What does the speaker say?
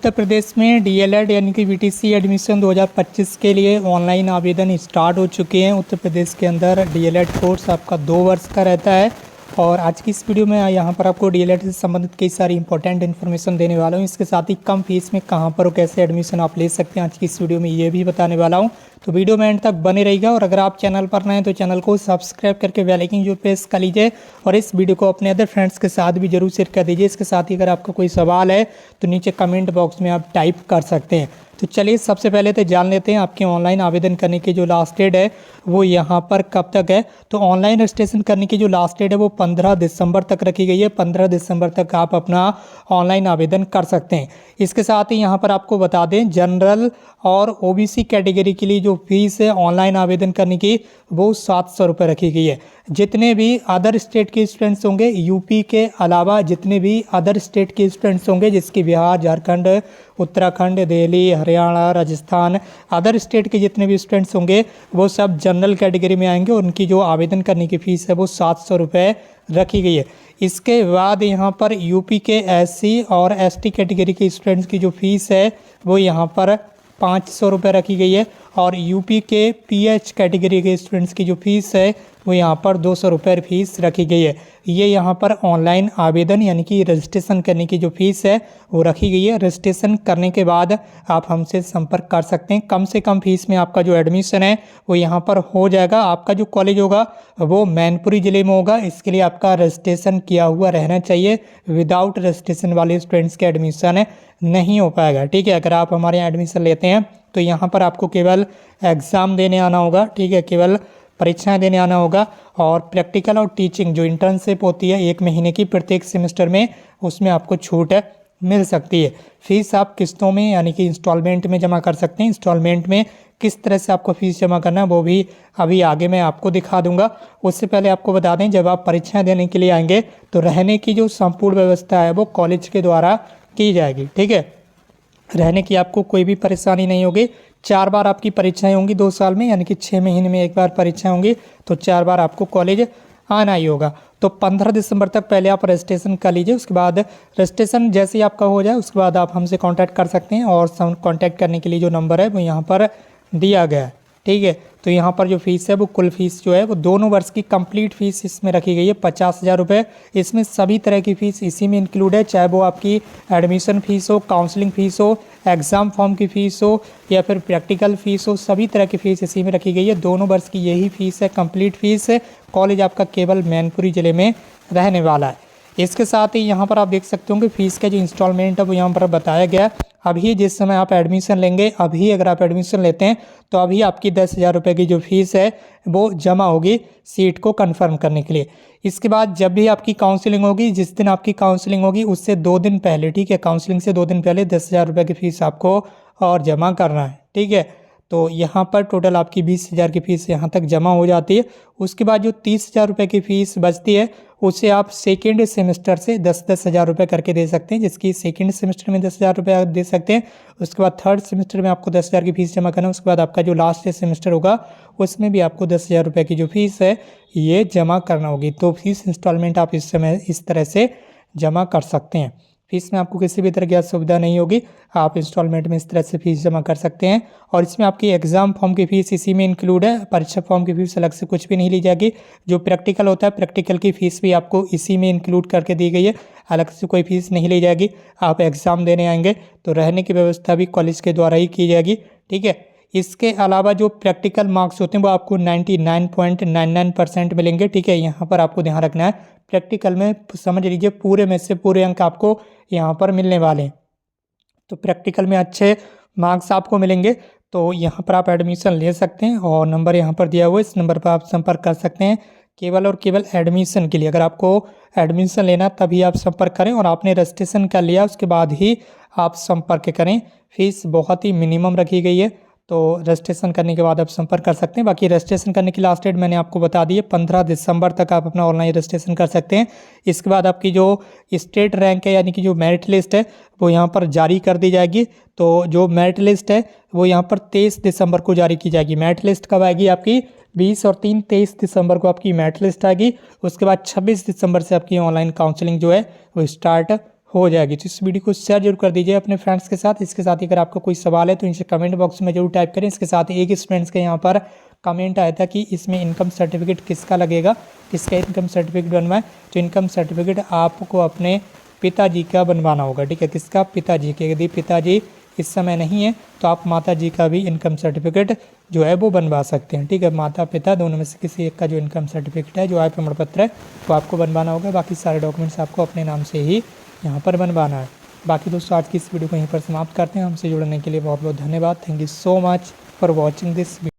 उत्तर प्रदेश में डीएलएड यानी कि बीटीसी एडमिशन 2025 के लिए ऑनलाइन आवेदन स्टार्ट हो चुके हैं। उत्तर प्रदेश के अंदर डीएलएड कोर्स आपका 2 वर्ष का रहता है और आज की इस वीडियो में यहाँ पर आपको डीएलएड से संबंधित कई सारी इंपॉर्टेंट इन्फॉर्मेशन देने वाला हूँ। इसके साथ ही कम फीस में कहाँ पर और कैसे एडमिशन आप ले सकते हैं आज की इस वीडियो में ये भी बताने वाला हूँ। तो वीडियो में एंड तक बने रहेगा और अगर आप चैनल पर नए हैं तो चैनल को सब्सक्राइब करके बेल आइकन जो प्रेस कर लीजिए और इस वीडियो को अपने अदर फ्रेंड्स के साथ भी जरूर शेयर कर दीजिए। इसके साथ ही अगर आपका कोई सवाल है तो नीचे कमेंट बॉक्स में आप टाइप कर सकते हैं। तो चलिए सबसे पहले तो जान लेते हैं आपके ऑनलाइन आवेदन करने की जो लास्ट डेट है वो यहाँ पर कब तक है। तो ऑनलाइन रजिस्ट्रेशन करने की जो लास्ट डेट है वो 15 दिसंबर तक रखी गई है। 15 दिसंबर तक आप अपना ऑनलाइन आवेदन कर सकते हैं। इसके साथ ही यहाँ पर आपको बता दें जनरल और ओबीसी कैटेगरी के लिए जो फीस है ऑनलाइन आवेदन करने की वो 700 रुपये रखी गई है। जितने भी अदर स्टेट के स्टूडेंट्स होंगे यूपी के अलावा जितने भी अदर स्टेट के स्टूडेंट्स होंगे जिसके बिहार, झारखंड, उत्तराखंड, दिल्ली, हरियाणा, राजस्थान अदर स्टेट के जितने भी स्टूडेंट्स होंगे वो सब जनरल कैटेगरी में आएंगे। उनकी जो आवेदन करने की फ़ीस है वो 700 रुपये रखी गई है। इसके बाद यहाँ पर यूपी के एससी और एसटी कैटेगरी के स्टूडेंट्स की जो फ़ीस है वो यहाँ पर 500 रुपये रखी गई है और यूपी के पीएच कैटेगरी के स्टूडेंट्स की जो फ़ीस है वो यहाँ पर 200 रुपये फीस रखी गई है। ये यहाँ पर ऑनलाइन आवेदन यानी कि रजिस्ट्रेशन करने की जो फ़ीस है वो रखी गई है। रजिस्ट्रेशन करने के बाद आप हमसे संपर्क कर सकते हैं। कम से कम फीस में आपका जो एडमिशन है वो यहाँ पर हो जाएगा। आपका जो कॉलेज होगा वो मैनपुरी ज़िले में होगा। इसके लिए आपका रजिस्ट्रेशन किया हुआ रहना चाहिए। विदाउट रजिस्ट्रेशन वाले स्टूडेंट्स के एडमिशन नहीं हो पाएगा। ठीक है, अगर आप हमारे यहाँ एडमिशन लेते हैं तो यहाँ पर आपको केवल एग्ज़ाम देने आना होगा। ठीक है, केवल परीक्षाएं देने आना होगा और प्रैक्टिकल और टीचिंग जो इंटर्नशिप होती है 1 महीने की प्रत्येक सेमेस्टर में उसमें आपको छूट मिल सकती है। फीस आप किस्तों में यानी कि इंस्टॉलमेंट में जमा कर सकते हैं। इंस्टॉलमेंट में किस तरह से आपको फ़ीस जमा करना है वो भी अभी आगे मैं आपको दिखा दूंगा। उससे पहले आपको बता दें जब आप परीक्षाएं देने के लिए आएंगे तो रहने की जो संपूर्ण व्यवस्था है वो कॉलेज के द्वारा की जाएगी। ठीक है, रहने की आपको कोई भी परेशानी नहीं होगी। 4 बार आपकी परीक्षाएं होंगी 2 साल में यानी कि 6 महीने में 1 बार परीक्षाएं होंगी तो 4 बार आपको कॉलेज आना ही होगा। तो 15 दिसंबर तक पहले आप रजिस्ट्रेशन कर लीजिए। उसके बाद रजिस्ट्रेशन जैसे ही आपका हो जाए उसके बाद आप हमसे कांटेक्ट कर सकते हैं और कांटेक्ट करने के लिए जो नंबर है वो यहाँ पर दिया गया है। ठीक है, तो यहाँ पर जो फीस है वो कुल फीस जो है वो दोनों वर्ष की कंप्लीट फीस इसमें रखी गई है 50,000 रुपये। इसमें सभी तरह की फ़ीस इसी में इंक्लूड है, चाहे वो आपकी एडमिशन फ़ीस हो, काउंसलिंग फ़ीस हो, एग्ज़ाम फॉर्म की फ़ीस हो या फिर प्रैक्टिकल फ़ीस हो, सभी तरह की फ़ीस इसी में रखी गई है। दोनों वर्ष की यही फ़ीस है, कंप्लीट फ़ीस है। कॉलेज आपका केवल मैनपुरी ज़िले में रहने वाला है। इसके साथ ही यहाँ पर आप देख सकते होंगे फीस का जो इंस्टॉलमेंट है वो यहाँ पर बताया गया। अभी जिस समय आप एडमिशन लेंगे अभी अगर आप एडमिशन लेते हैं तो अभी आपकी 10,000 रुपये की जो फ़ीस है वो जमा होगी सीट को कंफर्म करने के लिए। इसके बाद जब भी आपकी काउंसलिंग होगी, जिस दिन आपकी काउंसलिंग होगी उससे 2 दिन पहले, ठीक है, काउंसलिंग से 2 दिन पहले 10,000 रुपये की फ़ीस आपको और जमा करना है। ठीक है, तो यहाँ पर टोटल आपकी 20,000 की फ़ीस यहाँ तक जमा हो जाती है। उसके बाद जो 30,000 रुपये की फ़ीस बचती है उसे आप सेकेंड सेमेस्टर से 10-10 हज़ार रुपये करके दे सकते हैं, जिसकी सेकेंड सेमेस्टर में 10,000 रुपये आप दे सकते हैं। उसके बाद थर्ड सेमेस्टर में आपको 10,000 की फ़ीस जमा करना है। उसके बाद आपका जो लास्ट सेमेस्टर होगा उसमें भी आपको 10,000 रुपये की जो फ़ीस है ये जमा करना होगी। तो फीस इंस्टॉलमेंट आप इस समय इस तरह से जमा कर सकते हैं। फीस में आपको किसी भी तरह की असुविधा नहीं होगी। आप इंस्टॉलमेंट में इस तरह से फीस जमा कर सकते हैं और इसमें आपकी एग्ज़ाम फॉर्म की फ़ीस इसी में इंक्लूड है। परीक्षा फॉर्म की फ़ीस अलग से कुछ भी नहीं ली जाएगी। जो प्रैक्टिकल होता है प्रैक्टिकल की फ़ीस भी आपको इसी में इंक्लूड करके दी गई है, अलग से कोई फ़ीस नहीं ली जाएगी। आप एग्ज़ाम देने आएंगे तो रहने की व्यवस्था भी कॉलेज के द्वारा ही की जाएगी। ठीक है, इसके अलावा जो प्रैक्टिकल मार्क्स होते हैं वो आपको 99.99% मिलेंगे। ठीक है, यहाँ पर आपको ध्यान रखना है प्रैक्टिकल में समझ लीजिए पूरे में से पूरे अंक आपको यहाँ पर मिलने वाले हैं। तो प्रैक्टिकल में अच्छे मार्क्स आपको मिलेंगे तो यहाँ पर आप एडमिशन ले सकते हैं और नंबर यहाँ पर दिया हुआ है, इस नंबर पर आप संपर्क कर सकते हैं केवल और केवल एडमिशन के लिए। अगर आपको एडमिशन लेना तभी आप संपर्क करें और आपने रजिस्ट्रेशन कर लिया उसके बाद ही आप संपर्क करें। फीस बहुत ही मिनिमम रखी गई है तो रजिस्ट्रेशन करने के बाद आप संपर्क कर सकते हैं। बाकी रजिस्ट्रेशन करने की लास्ट डेट मैंने आपको बता दी है, 15 दिसंबर तक आप अपना ऑनलाइन रजिस्ट्रेशन कर सकते हैं। इसके बाद आपकी जो स्टेट रैंक है यानी कि जो मेरिट लिस्ट है वो यहाँ पर जारी कर दी जाएगी। तो जो मेरिट लिस्ट है वो यहाँ पर 23 दिसंबर को जारी की जाएगी। मेरिट लिस्ट कब आएगी आपकी 20 और 23 दिसंबर को आपकी मेरिट लिस्ट आएगी। उसके बाद 26 दिसंबर से आपकी ऑनलाइन काउंसलिंग जो है वो स्टार्ट हो जाएगी। तो इस वीडियो को शेयर जरूर कर दीजिए अपने फ्रेंड्स के साथ। इसके साथ ही अगर आपको कोई सवाल है तो इनसे कमेंट बॉक्स में जरूर टाइप करें। इसके साथ एक स्टूडेंट्स के यहाँ पर कमेंट आया था कि इसमें इनकम सर्टिफिकेट किसका लगेगा, किसका इनकम सर्टिफिकेट बनवाएं। तो इनकम सर्टिफिकेट आपको अपने पिताजी का बनवाना होगा, ठीक है। किसका? पिताजी के। यदि पिताजी इस समय नहीं है तो आप माता जी का भी इनकम सर्टिफिकेट जो है वो बनवा सकते हैं, ठीक है। माता पिता दोनों में से किसी एक का जो इनकम सर्टिफिकेट है, जो आय प्रमाण पत्र है, वो आपको बनवाना होगा। बाकी सारे डॉक्यूमेंट्स आपको अपने नाम से ही यहाँ पर बनवाना है। बाकी दोस्तों आज की इस वीडियो को यहीं पर समाप्त करते हैं। हमसे जुड़ने के लिए बहुत बहुत धन्यवाद। Thank you so much for watching this video.